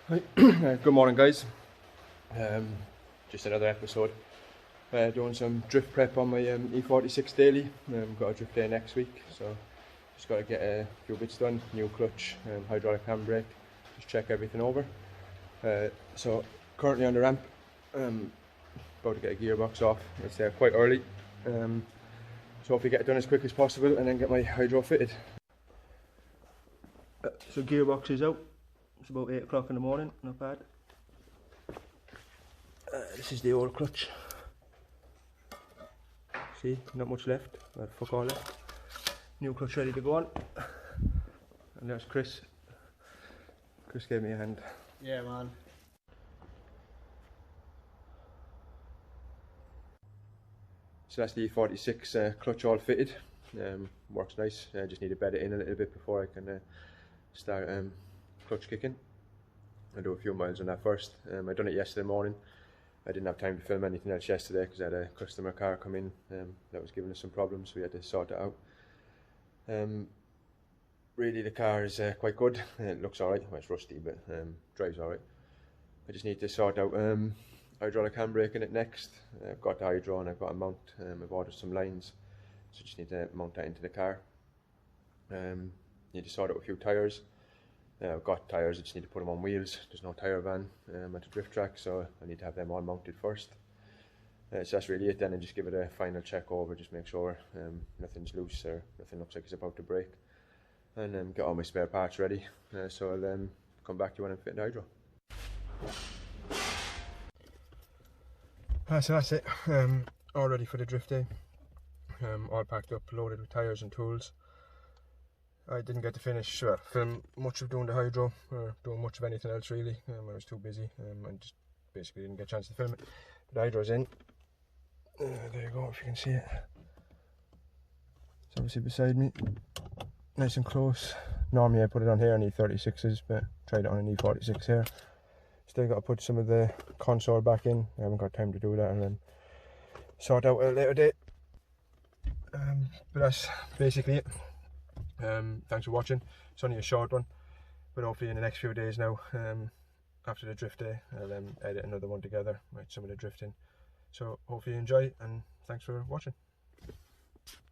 Hi. Good morning, guys. Just another episode. Doing some drift prep on my E46 daily. Got a drift day next week, so just got to get a few bits done. New clutch, hydraulic handbrake, just check everything over. So currently on the ramp, about to get a gearbox off. It's quite early, so hopefully get it done as quick as possible and then get my hydro fitted. So gearbox is out. It's about 8 o'clock in the morning, not bad. This is the old clutch. See, not much left, but fuck all left. New clutch ready to go on. And there's Chris. Chris gave me a hand. Yeah, man. So that's the E46 clutch all fitted. Works nice. I just need to bed it in a little bit before I can start clutch kicking. I'll do a few miles on that first. I done it yesterday morning. I didn't have time to film anything else yesterday because I had a customer car come in that was giving us some problems, so we had to sort it out. Really the car is quite good. It looks alright. Well, it's rusty, but drives alright. I just need to sort out hydraulic handbrake in it next. I've got the hydro and I've got a mount. I've ordered some lines, so just need to mount that into the car. Need to sort out a few tyres. I've got tyres, I just need to put them on wheels. There's no tyre van at the drift track, so I need to have them all mounted first. So that's really it then, and just give it a final check over, just make sure nothing's loose or nothing looks like it's about to break. And get all my spare parts ready, so I'll come back to you when I'm fitting the hydro. So that's it, all ready for the drift day. All packed up, loaded with tyres and tools. I didn't get to film much of doing the hydro or doing much of anything else really. I was too busy and just basically didn't get a chance to film it. But the hydro's in. There you go, if you can see it. It's obviously beside me, nice and close. Normally I put it on here on E36s, but tried it on an E46 here. Still got to put some of the console back in. I haven't got time to do that, and then sort out at a later date. But that's basically it. Thanks for watching. It's only a short one, but hopefully in the next few days now, after the drift day, I'll edit another one together with some of the drifting. So hopefully you enjoy, and thanks for watching.